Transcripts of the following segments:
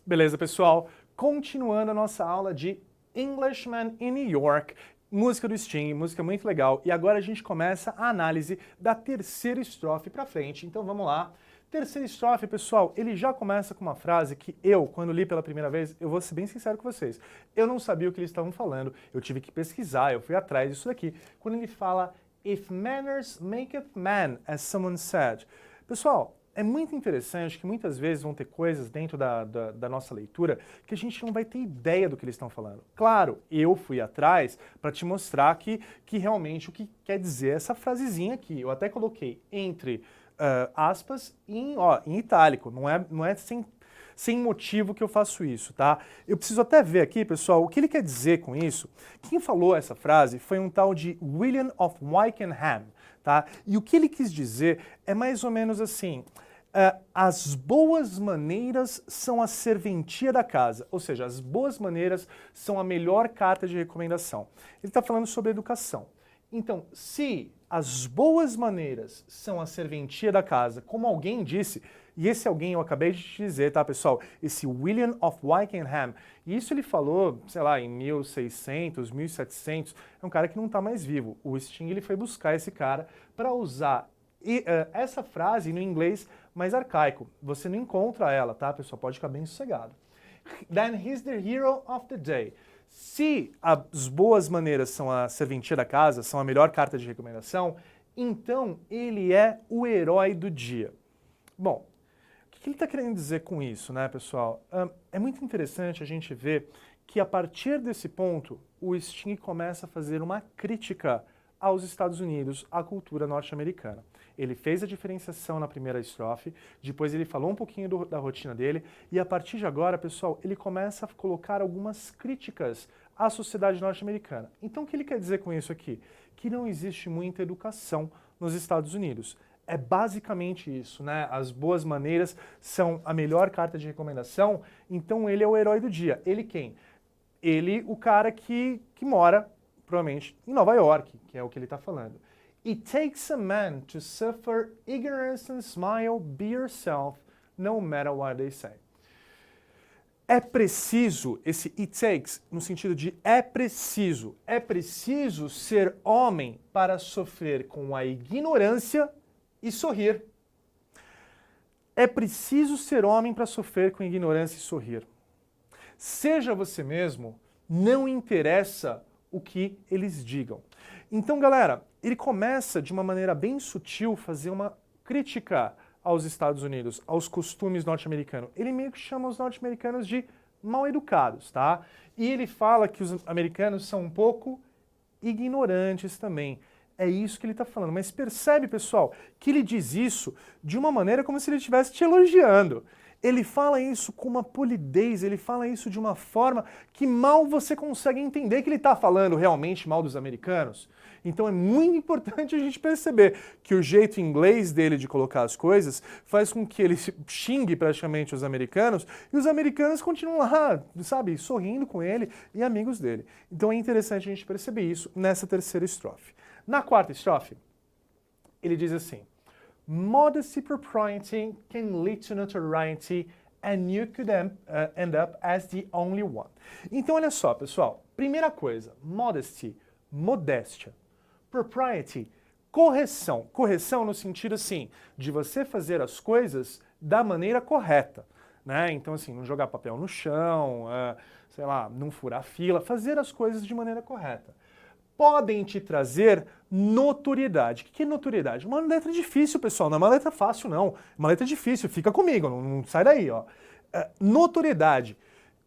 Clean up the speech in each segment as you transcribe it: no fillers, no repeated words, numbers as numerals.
Beleza, pessoal? Continuando a nossa aula de Englishman in New York, música do Sting, música muito legal. E agora a gente começa a análise da terceira estrofe pra frente. Então vamos lá. Terceira estrofe, pessoal, ele já começa com uma frase que eu, quando li pela primeira vez, eu vou ser bem sincero com vocês, eu não sabia o que eles estavam falando, eu tive que pesquisar, eu fui atrás disso daqui. Quando ele fala, if manners maketh man, as someone said. Pessoal, é muito interessante que muitas vezes vão ter coisas dentro da nossa leitura que a gente não vai ter ideia do que eles estão falando. Claro, eu fui atrás para te mostrar que realmente o que quer dizer essa frasezinha aqui. Eu até coloquei entre aspas em itálico, não é sem motivo que eu faço isso, tá? Eu preciso até ver aqui, pessoal, o que ele quer dizer com isso. Quem falou essa frase foi um tal de William of Wykeham, tá? E o que ele quis dizer é mais ou menos assim, as boas maneiras são a serventia da casa, ou seja, as boas maneiras são a melhor carta de recomendação. Ele está falando sobre educação. Então, se as boas maneiras são a serventia da casa, como alguém disse, e esse alguém eu acabei de te dizer, tá, pessoal? Esse William of Wykeham, e isso ele falou, sei lá, em 1600, 1700, é um cara que não está mais vivo. O Sting ele foi buscar esse cara para usar essa frase no inglês mais arcaico. Você não encontra ela, tá, pessoal? Pode ficar bem sossegado. Then he's the hero of the day. Se as boas maneiras são a serventia da casa, são a melhor carta de recomendação, então ele é o herói do dia. Bom, o que ele está querendo dizer com isso, né, pessoal? É muito interessante a gente ver que a partir desse ponto, o Sting começa a fazer uma crítica aos Estados Unidos, à cultura norte-americana. Ele fez a diferenciação na primeira estrofe, depois ele falou um pouquinho da rotina dele, e a partir de agora, pessoal, ele começa a colocar algumas críticas à sociedade norte-americana. Então o que ele quer dizer com isso aqui? Que não existe muita educação nos Estados Unidos. É basicamente isso, né? As boas maneiras são a melhor carta de recomendação, então ele é o herói do dia. Ele quem? Ele, o cara que mora, provavelmente, em Nova York, que é o que ele está falando. It takes a man to suffer ignorance and smile, be yourself, no matter what they say. É preciso, esse it takes, no sentido de é preciso ser homem para sofrer com a ignorância e sorrir. É preciso ser homem para sofrer com ignorância e sorrir. Seja você mesmo, não interessa o que eles digam. Então, galera, ele começa de uma maneira bem sutil fazer uma crítica aos Estados Unidos, aos costumes norte-americanos. Ele meio que chama os norte-americanos de mal educados, tá? E ele fala que os americanos são um pouco ignorantes também. É isso que ele está falando. Mas percebe, pessoal, que ele diz isso de uma maneira como se ele estivesse te elogiando. Ele fala isso com uma polidez, ele fala isso de uma forma que mal você consegue entender que ele está falando realmente mal dos americanos. Então é muito importante a gente perceber que o jeito inglês dele de colocar as coisas faz com que ele xingue praticamente os americanos e os americanos continuam lá, sabe, sorrindo com ele e amigos dele. Então é interessante a gente perceber isso nessa terceira estrofe. Na quarta estrofe, ele diz assim: modesty propriety can lead to notoriety and you could end up as the only one. Então olha só, pessoal. Primeira coisa, modesty, modéstia. Propriety, correção. Correção no sentido, assim, de você fazer as coisas da maneira correta, né? Então, assim, não jogar papel no chão, sei lá, não furar fila, fazer as coisas de maneira correta. Podem te trazer notoriedade. O que é notoriedade? Uma letra difícil, pessoal, não é uma letra fácil, não. Uma letra difícil, fica comigo, não sai daí, ó. Notoriedade,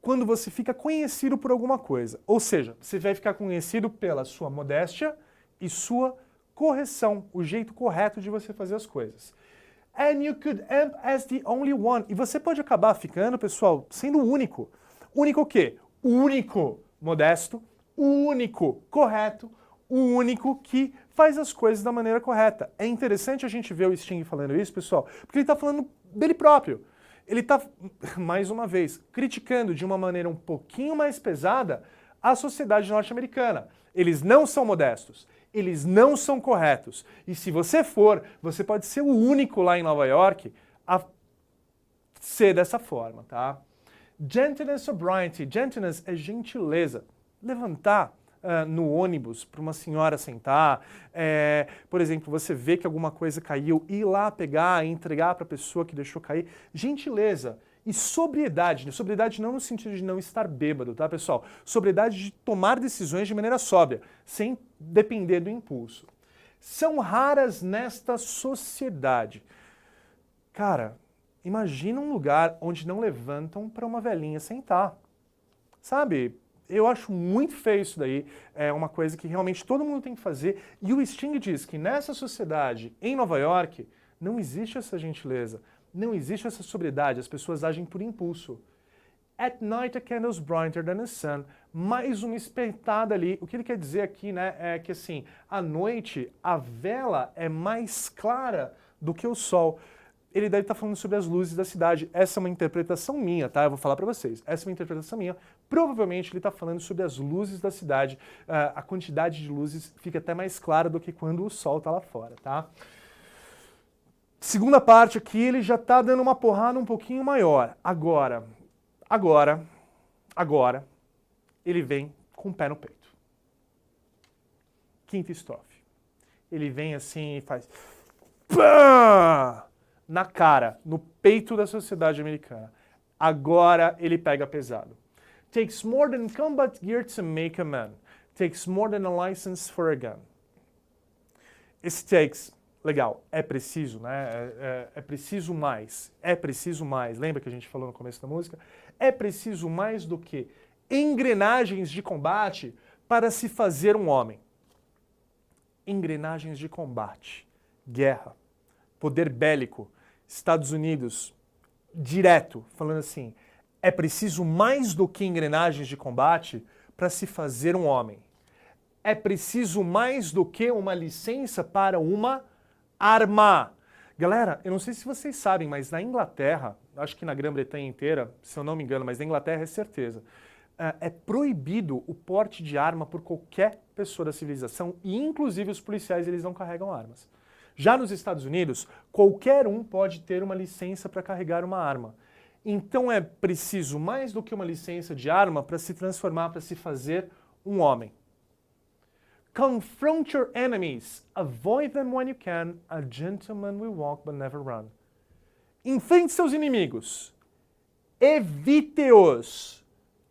quando você fica conhecido por alguma coisa. Ou seja, você vai ficar conhecido pela sua modéstia e sua correção, o jeito correto de você fazer as coisas. And you could end as the only one. E você pode acabar ficando, pessoal, sendo o único. Único o quê? O único modesto, o único correto, o único que faz as coisas da maneira correta. É interessante a gente ver o Sting falando isso, pessoal, porque ele está falando dele próprio. Ele está, mais uma vez, criticando de uma maneira um pouquinho mais pesada a sociedade norte-americana. Eles não são modestos, eles não são corretos. E se você for, você pode ser o único lá em Nova York a ser dessa forma, tá? Gentleness, sobriety. Gentleness é gentileza. Levantar no ônibus para uma senhora sentar. Por exemplo, você vê que alguma coisa caiu, ir lá pegar e entregar para a pessoa que deixou cair. Gentileza. E sobriedade. Sobriedade não no sentido de não estar bêbado, tá, pessoal? Sobriedade de tomar decisões de maneira sóbria, sem depender do impulso. São raras nesta sociedade. Cara, imagina um lugar onde não levantam para uma velhinha sentar. Sabe? Eu acho muito feio isso daí. É uma coisa que realmente todo mundo tem que fazer. E o Sting diz que nessa sociedade, em Nova York, não existe essa gentileza. Não existe essa sobriedade, as pessoas agem por impulso. At night a candle's brighter than the sun. Mais uma espetada ali. O que ele quer dizer aqui, né, é que assim, à noite a vela é mais clara do que o sol. Ele deve estar falando sobre as luzes da cidade. Essa é uma interpretação minha, tá? Eu vou falar para vocês. Essa é uma interpretação minha. Provavelmente ele está falando sobre as luzes da cidade. A quantidade de luzes fica até mais clara do que quando o sol está lá fora, tá? Segunda parte aqui, ele já está dando uma porrada um pouquinho maior. Agora, ele vem com o pé no peito. Quinta estrofe. Ele vem assim e faz... Pá! Na cara, no peito da sociedade americana. Agora ele pega pesado. Takes more than combat gear to make a man. Takes more than a license for a gun. Esse takes... Legal, é preciso, né? É preciso mais. É preciso mais. Lembra que a gente falou no começo da música? É preciso mais do que engrenagens de combate para se fazer um homem. Engrenagens de combate. Guerra. Poder bélico. Estados Unidos. Direto, falando assim. É preciso mais do que engrenagens de combate para se fazer um homem. É preciso mais do que uma licença para uma arma. Galera, eu não sei se vocês sabem, mas na Inglaterra, acho que na Grã-Bretanha inteira, se eu não me engano, mas na Inglaterra é certeza, é proibido o porte de arma por qualquer pessoa da civilização e inclusive os policiais eles não carregam armas. Já nos Estados Unidos, qualquer um pode ter uma licença para carregar uma arma. Então é preciso mais do que uma licença de arma para se transformar, para se fazer um homem. Confront your enemies. Avoid them when you can. A gentleman will walk but never run. Enfrente seus inimigos. Evite-os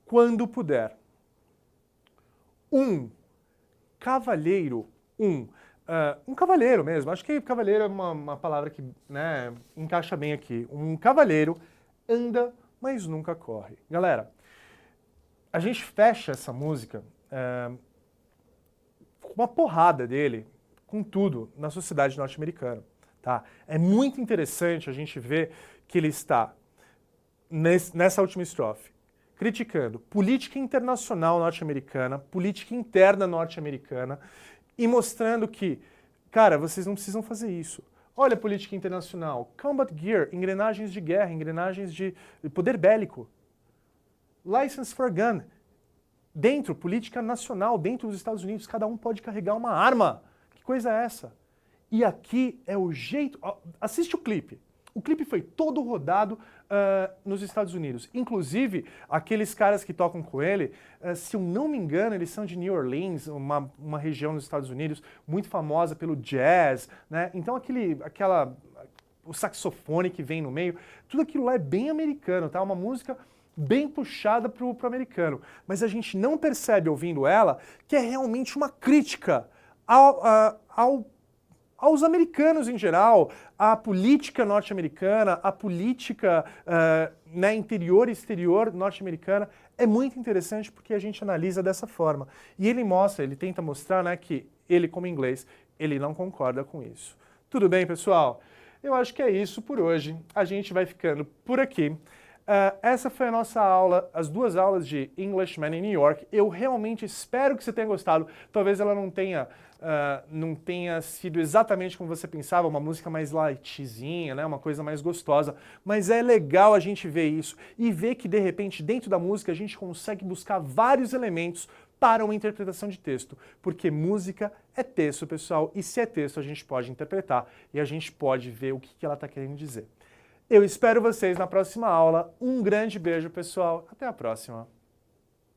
quando puder. Um cavalheiro. Um cavalheiro mesmo. Acho que cavalheiro é uma palavra que, né, encaixa bem aqui. Um cavalheiro anda, mas nunca corre. Galera, a gente fecha essa música... uma porrada dele com tudo na sociedade norte-americana. Tá? É muito interessante a gente ver que ele está, nessa última estrofe, criticando política internacional norte-americana, política interna norte-americana e mostrando que, cara, vocês não precisam fazer isso. Olha a política internacional, combat gear, engrenagens de guerra, engrenagens de poder bélico, license for a gun. Dentro, política nacional, dentro dos Estados Unidos, cada um pode carregar uma arma. Que coisa é essa? E aqui é o jeito... Assiste o clipe. O clipe foi todo rodado nos Estados Unidos. Inclusive, aqueles caras que tocam com ele, se eu não me engano, eles são de New Orleans, uma região nos Estados Unidos muito famosa pelo jazz, né? Então o saxofone que vem no meio, tudo aquilo lá é bem americano, tá? Uma música... bem puxada pro americano, mas a gente não percebe ouvindo ela que é realmente uma crítica aos americanos em geral, à política norte-americana, à política interior e exterior norte-americana. É muito interessante porque a gente analisa dessa forma. E ele tenta mostrar, né, que ele, como inglês, ele não concorda com isso. Tudo bem, pessoal? Eu acho que é isso por hoje. A gente vai ficando por aqui. Essa foi a nossa aula, as duas aulas de Englishman in New York. Eu realmente espero que você tenha gostado. Talvez ela não tenha sido exatamente como você pensava, uma música mais lightzinha, né? Uma coisa mais gostosa. Mas é legal a gente ver isso e ver que, de repente, dentro da música, a gente consegue buscar vários elementos para uma interpretação de texto. Porque música é texto, pessoal. E se é texto, a gente pode interpretar e a gente pode ver o que ela está querendo dizer. Eu espero vocês na próxima aula. Um grande beijo, pessoal. Até a próxima.